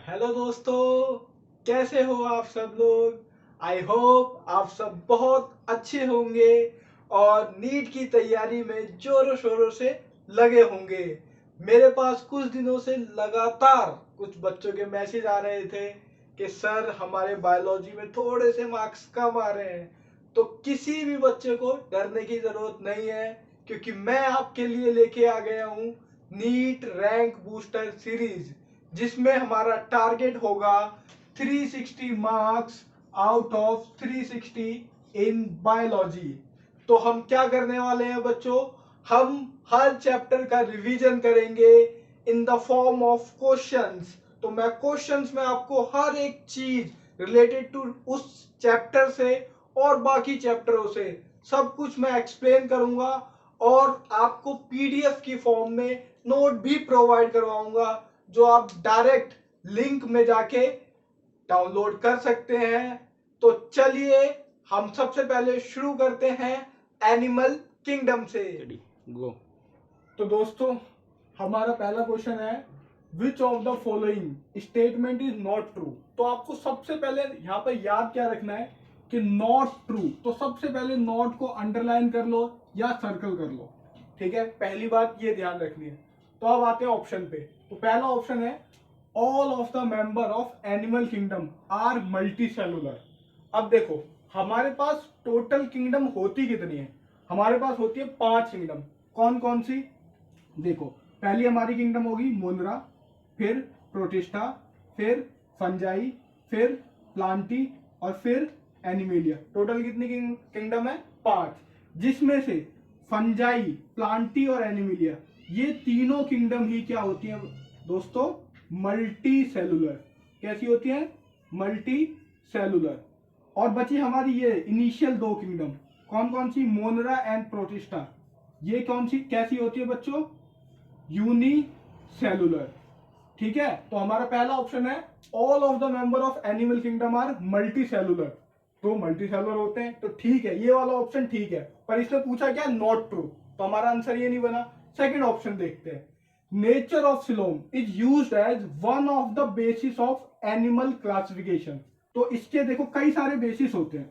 Hello दोस्तों, कैसे हो आप सब लोग। आई होप आप सब बहुत अच्छे होंगे और नीट की तैयारी में जोरों शोरों से लगे होंगे। मेरे पास कुछ दिनों से लगातार कुछ बच्चों के मैसेज आ रहे थे कि सर हमारे बायोलॉजी में थोड़े से मार्क्स कम आ रहे हैं। तो किसी भी बच्चे को डरने की जरूरत नहीं है, क्योंकि मैं आपके लिए लेके आ गया हूँ नीट रैंक बूस्टर सीरीज, जिसमें हमारा टारगेट होगा 360 marks out of 360 in biology. तो हम क्या करने वाले हैं बच्चों, हम हर चैप्टर का रिवीजन करेंगे in the form of questions. तो मैं क्वेश्चंस में आपको हर एक चीज रिलेटेड टू उस चैप्टर से और बाकी चैप्टरों से सब कुछ मैं एक्सप्लेन करूंगा और आपको पीडीएफ की फॉर्म में नोट भी प्रोवाइड करवाऊंगा, जो आप डायरेक्ट लिंक में जाके डाउनलोड कर सकते हैं। तो चलिए हम सबसे पहले शुरू करते हैं एनिमल किंगडम से। गो। तो दोस्तों, हमारा पहला क्वेश्चन है which of the following statement is not true. तो आपको सबसे पहले यहाँ पर याद क्या रखना है कि नॉट ट्रू। तो सबसे पहले नॉट को अंडरलाइन कर लो या सर्कल कर लो, ठीक है। पहली बात ये ध्यान रखनी है। तो अब आते हैं ऑप्शन पे। तो पहला ऑप्शन है all of the member of animal kingdom are multicellular. अब देखो, हमारे पास टोटल किंगडम होती कितनी है। हमारे पास होती है 5 किंगडम। कौन कौन सी, देखो, पहली हमारी किंगडम होगी मोनरा, फिर प्रोटिस्टा, फिर फंजाई, फिर प्लांटी और फिर एनिमेलिया। टोटल कितनी किंगडम है, 5, जिसमें से फंजाई, प्लांटी और एनिमेलिया, ये तीनों किंगडम ही क्या होती हैं दोस्तों, मल्टी सेलुलर। कैसी होती है, मल्टी सेलुलर। और बची हमारी ये इनिशियल 2 किंगडम, कौन कौन सी, मोनरा एंड प्रोटिस्टा। ये कौन सी कैसी होती है बच्चों, यूनिसेलुलर, ठीक है। तो हमारा पहला ऑप्शन है all of the member of animal kingdom are multicellular. तो मल्टी सेलुलर होते हैं, तो ठीक है, ये वाला ऑप्शन ठीक है। पर इसने पूछा क्या, नॉट ट्रू, तो हमारा आंसर ये नहीं बना। सेकंड ऑप्शन देखते हैं, nature of coelom is used as one of the basis of animal classification. तो इसके देखो कई सारे बेसिस होते हैं,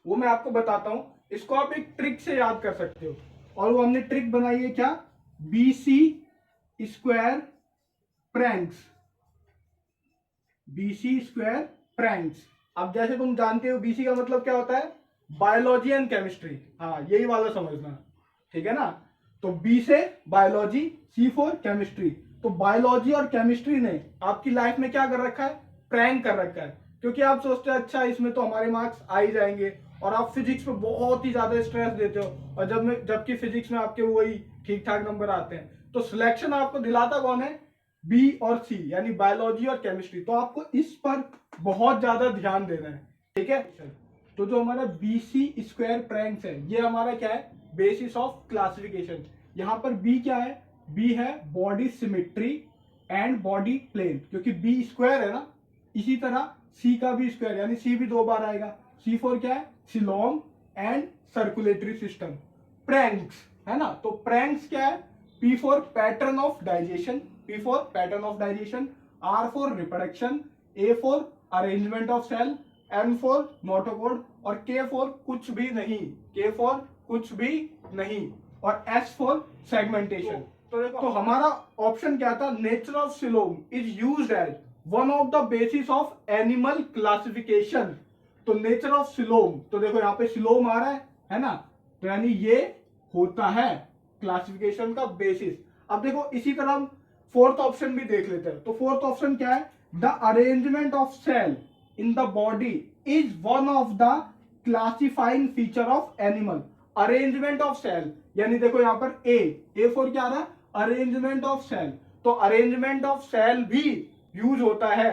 वो मैं आपको बताता हूं। इसको आप एक ट्रिक से याद कर सकते हो, और वो हमने ट्रिक बनाई है क्या, BC square pranks. BC square pranks. अब जैसे तुम जानते हो बीसी का मतलब क्या होता है, बायोलॉजी एंड केमिस्ट्री। हाँ, यही वाला समझना, ठीक है ना। तो बी से बायोलॉजी, सी फॉर केमिस्ट्री। तो बायोलॉजी और केमिस्ट्री ने आपकी लाइफ में क्या कर रखा है, प्रैंक कर रखा है। क्योंकि आप सोचते हैं अच्छा इसमें तो हमारे मार्क्स आ ही जाएंगे, और आप फिजिक्स पे बहुत ही ज्यादा स्ट्रेस देते हो, और जबकि फिजिक्स में आपके वही ठीक ठाक नंबर आते हैं। तो सिलेक्शन आपको दिलाता कौन है, बी और सी, यानी बायोलॉजी और केमिस्ट्री। तो आपको इस पर बहुत ज्यादा ध्यान देना है, ठीक है। तो जो हमारा बीसी स्क्वायर प्रैंक्स है, ये हमारा क्या है, बेसिस ऑफ क्लासिफिकेशन। यहां पर बी क्या है, बी है body symmetry and body plane, क्योंकि बी स्क्वायर है ना। इसी तरह सी का भी स्क्वायर, यानी सी भी 2 बार आएगा। सी फॉर क्या है, coelom and circulatory system. Pranks है ना, तो प्रैंक्स क्या है, P for pattern of digestion, P for pattern of digestion, R for reproduction, A for arrangement of cell, N for notochord और K for कुछ भी नहीं, K for कुछ भी नहीं, और S for segmentation। तो हमारा ऑप्शन क्या था, nature of coelom is used as one of the basis of animal classification. तो नेचर ऑफ सिलोम, तो देखो यहाँ पे सिलोम आ रहा है ना, तो यानी ये होता है क्लासिफिकेशन का बेसिस। अब देखो इसी तरह फोर्थ ऑप्शन भी देख लेते हैं। तो फोर्थ ऑप्शन क्या है, the arrangement of cell in the body is one of the classifying feature of animal. Arrangement of cell, यानी देखो यहां पर ए फॉर क्या रहा, अरेंजमेंट ऑफ सेल। तो अरेंजमेंट ऑफ सेल भी यूज होता है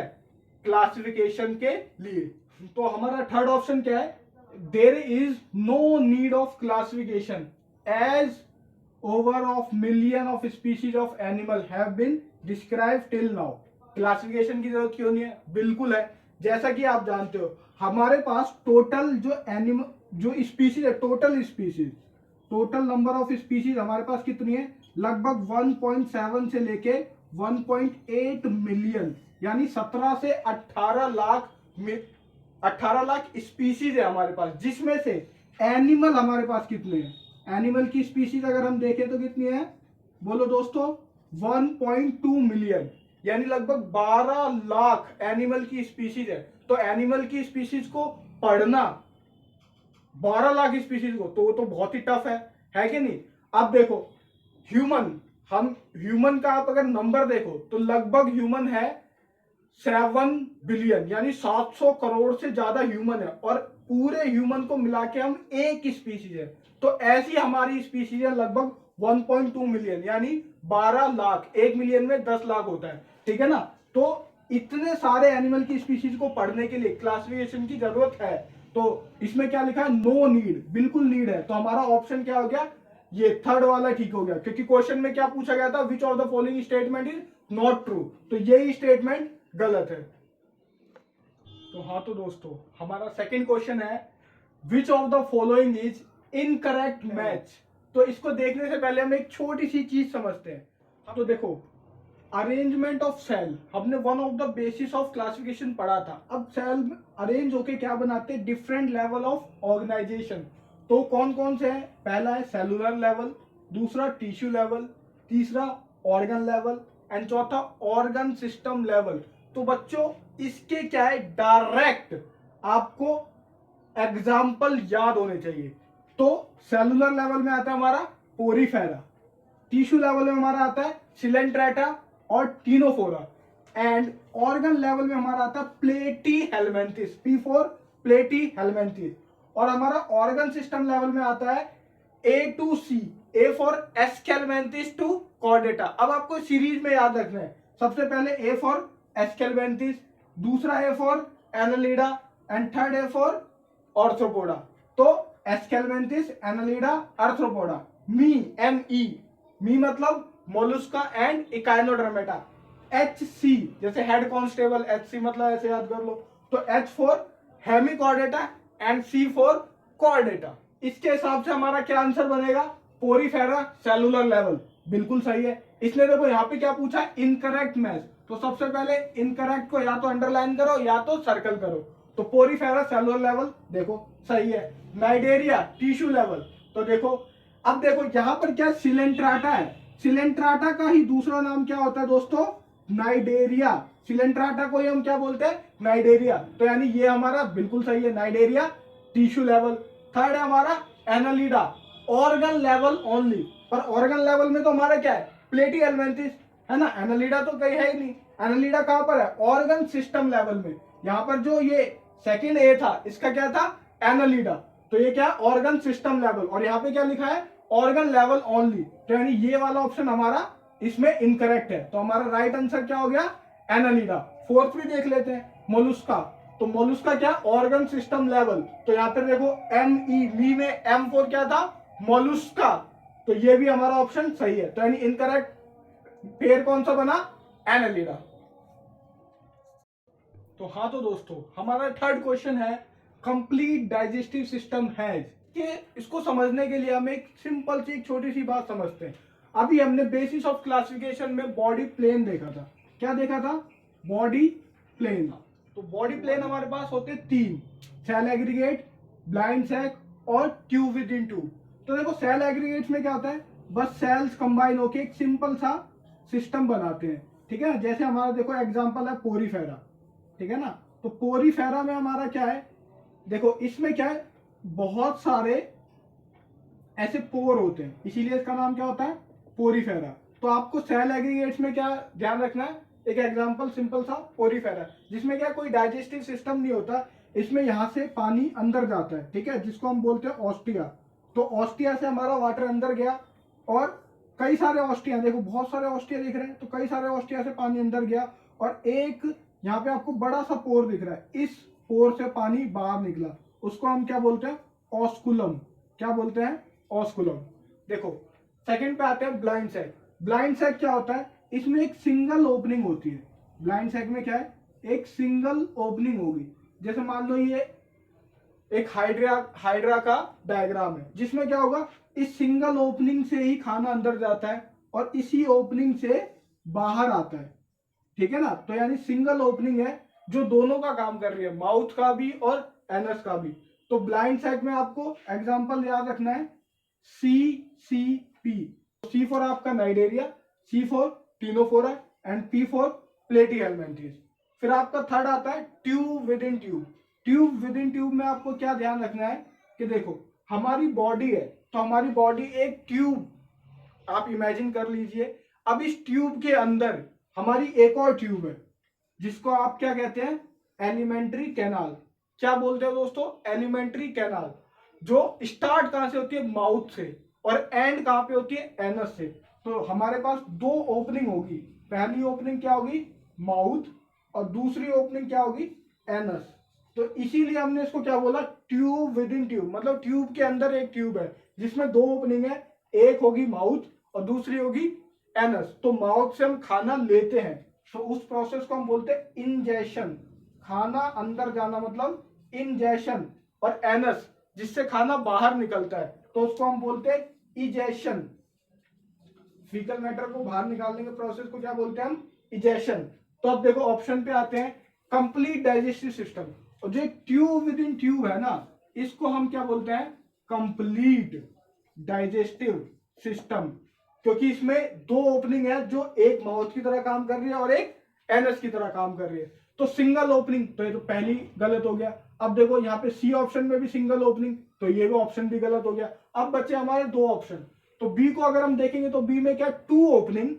क्लासिफिकेशन के लिए। तो हमारा थर्ड ऑप्शन क्या है, there is no need of classification as over of million of species of animal have been described till now। Classification की जरूरत क्यों नहीं है, बिल्कुल है। जैसा कि आप जानते हो हमारे पास टोटल जो एनिमल जो स्पीसीज है, टोटल नंबर ऑफ स्पीसीज हमारे पास कितनी है, लगभग 1.7 से लेके 1.8 मिलियन, यानी 17 से 18 लाख स्पीशीज है हमारे पास, जिसमें से एनिमल हमारे पास कितने हैं? एनिमल की स्पीशीज अगर हम देखें तो कितनी है, बोलो दोस्तों, 1.2 मिलियन, यानी लगभग 12 लाख एनिमल की स्पीशीज है। तो एनिमल की स्पीशीज को पढ़ना 12 लाख स्पीशीज को, तो वो तो बहुत ही टफ है कि नहीं? अब देखो ह्यूमन का आप अगर नंबर देखो तो लगभग ह्यूमन है 7 बिलियन, यानी 700 करोड़ से ज्यादा ह्यूमन है, और पूरे ह्यूमन को मिला के हम एक स्पीशीज है। तो ऐसी हमारी स्पीशीज है लगभग 1.2 मिलियन, यानी 12 लाख, 1 मिलियन में 10 लाख होता है, ठीक है ना? तो इतने सारे एनिमल की स्पीशीज को पढ़ने के लिए क्लासिफिकेशन की जरूरत है। तो इसमें क्या लिखा है? नो नीड, बिल्कुल नीड है। तो हमारा ऑप्शन क्या हो गया? ये थर्ड वाला ठीक हो गया, क्योंकि क्वेश्चन में क्या पूछा गया था? Which of the following statement is not true, तो यही स्टेटमेंट गलत है। तो हाँ, तो दोस्तों हमारा सेकंड क्वेश्चन है which of the following is incorrect match. तो इसको देखने से पहले हम एक छोटी सी चीज समझते हैं। हाँ, तो देखो, अरेंजमेंट ऑफ सेल हमने one of the basis of classification पढ़ा था। अब सेल अरेंज होके क्या बनाते हैं? Different level of organisation. तो कौन कौन से हैं? पहला है सेलुलर लेवल, दूसरा टिश्यू लेवल, तीसरा ऑर्गन लेवल, एंड चौथा ऑर्गन सिस्टम लेवल। तो बच्चों इसके क्या है, डायरेक्ट आपको एग्जाम्पल याद होने चाहिए। तो सेलुलर लेवल में आता है हमारा पोरीफेरा, टिश्यू लेवल में हमारा आता है सिलेंट्रेटा और टीनोफोरा, एंड ऑर्गन लेवल में हमारा आता है platyhelminthes, P for platyhelminthes, और हमारा ऑर्गन सिस्टम लेवल में आता है A to C, A for aschelminthes to chordata. अब आपको सीरीज में याद रखना है, सबसे पहले ए फॉर एस्केलमेंथिस, दूसरा A for Annelida, and third A for Arthropoda. तो एस्केलमेंथिस, एनालिडा, आर्थ्रोपोडा। मी मतलब मोलुस्का एंड इकाइनोडर्मेटा। HC जैसे हेड कॉन्स्टेबल, HC मतलब ऐसे याद कर लो। तो H for Hemichordata and C for Chordata. इसके हिसाब से हमारा क्या आंसर बनेगा? पोरीफेरा सेलुलर लेवल, बिल्कुल सही है। इसने देखो यहाँ पे क्या पूछा? Incorrect match. तो सबसे पहले इनकरेक्ट को या तो अंडरलाइन करो या तो सर्कल करो। तो पोरीफेरा सेलुलर लेवल देखो सही है। नाइडेरिया टिश्यू लेवल, तो देखो, अब देखो यहाँ पर क्या सिलेंट्राटा है, सिलेंट्राटा का ही दूसरा नाम क्या होता है दोस्तों? नाइडेरिया। सिलेंट्राटा को ही हम क्या बोलते हैं? नाइडेरिया। तो यानी ये हमारा बिल्कुल सही है, नाइडेरिया टिश्यू लेवल। थर्ड है हमारा एनालिडा, ऑर्गन लेवल ओनली। पर ऑर्गन लेवल में तो हमारा क्या है? प्लेटी हेलमेंथिस है ना, एनालिडा तो कहीं है ही नहीं। एनालिडा कहां पर है? ऑर्गन सिस्टम लेवल में। यहां पर जो ये सेकंड ए था, इसका क्या था? एनालिडा। तो ये क्या? ऑर्गन सिस्टम लेवल, और यहाँ पे क्या लिखा है? Organ level only. तो यानी ये वाला ऑप्शन हमारा इसमें इनकरेक्ट है। तो हमारा राइट आंसर क्या हो गया? एनालिडा। फोर्थ भी देख लेते हैं, मोलुस्का। तो मोलुस्का क्या? Organ system level. तो यहाँ पे देखो मी में M फोर क्या था? मोलुस्का। तो ये भी हमारा ऑप्शन सही है। तो यानी इनकरेक्ट पेयर कौन सा बना? एनालिडा। तो हाँ, तो दोस्तों हमारा थर्ड क्वेश्चन है कंप्लीट डाइजेस्टिव सिस्टम हैज। कि इसको समझने के लिए हम एक सिंपल सी एक छोटी सी बात समझते हैं। अभी हमने बेसिस ऑफ क्लासिफिकेशन में बॉडी प्लेन देखा था। क्या देखा था? Body plane. तो बॉडी प्लेन हमारे पास होते तीन, सेल एग्रीगेट, ब्लाइंड सैक और ट्यूब विद इन ट्यूब। तो देखो सेल एग्रीगेट्स में क्या होता है? बस सेल्स कंबाइन होके एक सिंपल सा सिस्टम बनाते हैं, ठीक है। जैसे हमारा देखो एग्जांपल है पोरीफेरा, ठीक है ना। तो पोरीफेरा में हमारा क्या है? देखो इसमें क्या है? बहुत सारे ऐसे पोर होते हैं, इसीलिए इसका नाम क्या होता है? पोरीफेरा। तो आपको सेल एग्रीगेट्स में क्या ध्यान रखना है? एक एग्जांपल सिंपल सा पोरीफेरा, जिसमें क्या कोई डाइजेस्टिव सिस्टम नहीं होता। इसमें यहाँ से पानी अंदर जाता है, ठीक है, जिसको हम बोलते हैं ऑस्टिया। तो ऑस्टिया से हमारा वाटर अंदर गया, और कई सारे ऑस्टिया, देखो बहुत सारे ऑस्टिया दिख रहे हैं, तो कई सारे ऑस्टिया से पानी अंदर गया, और एक यहाँ पे आपको बड़ा सा पोर दिख रहा है, इस पोर से पानी बाहर निकला, उसको हम क्या बोलते हैं? ऑस्कुलम। क्या बोलते हैं? ऑस्कुलम। देखो सेकंड पे आते हैं ब्लाइंड सैक। ब्लाइंड सैक क्या होता है? इसमें एक सिंगल ओपनिंग होती है। ब्लाइंड सैक में क्या है? एक सिंगल ओपनिंग होगी। जैसे मान लो ये एक हाइड्रा का डायग्राम है, जिसमें क्या होगा? इस सिंगल ओपनिंग से ही खाना अंदर जाता है और इसी ओपनिंग से बाहर आता है, ठीक है ना। तो यानी सिंगल ओपनिंग है जो दोनों का काम कर रही है, माउथ का भी और एनस का भी। तो ब्लाइंड सैक में आपको एग्जांपल याद रखना है CCP। C फॉर आपका Cnidaria, C for Ctenophora and P for Platyhelminthes. फिर आपका थर्ड आता है tube within tube. Tube within tube में आपको क्या ध्यान रखना है कि देखो हमारी बॉडी है, तो हमारी बॉडी एक ट्यूब आप इमेजिन कर लीजिए। अब इस ट्यूब के अंदर हमारी एक और ट्यूब है जिसको आप क्या कहते हैं, एलिमेंट्री कैनाल। क्या बोलते हैं दोस्तों, एलिमेंट्री कैनाल, जो स्टार्ट कहां से होती है, माउथ से, और एंड कहां पे होती है, एनस से। तो हमारे पास दो ओपनिंग होगी, पहली ओपनिंग क्या होगी, माउथ, और दूसरी ओपनिंग क्या होगी, एनस। तो इसीलिए हमने इसको क्या बोला, ट्यूब विद इन ट्यूब। मतलब ट्यूब के अंदर एक ट्यूब है जिसमें दो ओपनिंग है, एक होगी माउथ और दूसरी होगी एनस। तो माउथ से हम खाना लेते हैं, तो उस प्रोसेस को हम बोलते हैं इंजेशन। खाना अंदर जाना मतलब इंजेशन। और एनस जिससे खाना बाहर निकलता है तो उसको हम बोलते हैं इजेशन। फीकल मैटर को बाहर निकालने के प्रोसेस को क्या बोलते हैं हम, इजेशन। तो अब देखो ऑप्शन पे आते हैं, कंप्लीट डाइजेस्टिव सिस्टम। और जो ट्यूब विद इन ट्यूब है ना, इसको हम क्या बोलते हैं, कंप्लीट डाइजेस्टिव सिस्टम। क्योंकि इसमें दो ओपनिंग है जो एक माउथ की तरह काम कर रही है और एक एनस की तरह काम कर रही है। तो सिंगल ओपनिंग, तो ये तो पहली गलत हो गया। अब देखो यहाँ पे सी ऑप्शन में भी सिंगल ओपनिंग, तो ये भी ऑप्शन भी गलत हो गया। अब बचे हमारे दो ऑप्शन। तो बी को अगर हम देखेंगे तो बी में क्या, two opening,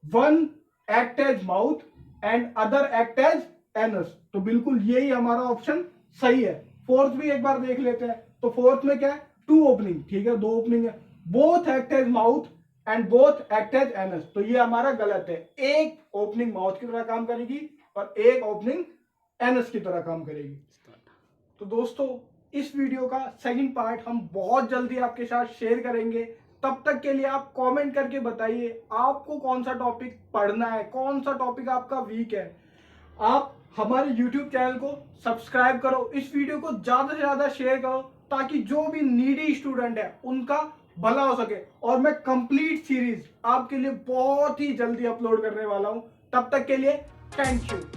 one act as mouth and other act as anus. तो बिल्कुल यही हमारा ऑप्शन सही है। फोर्थ भी एक बार देख लेते हैं। तो फोर्थ में क्या है, टू ओपनिंग, ठीक है, दो ओपनिंग है, both act as mouth and both act as anus. तो ये हमारा गलत है। एक ओपनिंग माउथ की तरह काम करेगी और एक ओपनिंग एनस की तरह काम करेगी। तो दोस्तों इस वीडियो का सेकंड पार्ट हम बहुत जल्दी आपके साथ शेयर करेंगे। तब तक के लिए आप कमेंट करके बताइए आपको कौन सा टॉपिक पढ़ना है, कौन सा टॉपिक आपका वीक है। आप हमारे YouTube चैनल को सब्सक्राइब करो, इस वीडियो को ज्यादा से ज्यादा शेयर करो ताकि जो भी नीडी स्टूडेंट है उनका भला हो सके। और मैं कंप्लीट सीरीज आपके लिए बहुत ही जल्दी अपलोड करने वाला हूं। तब तक के लिए थैंक यू।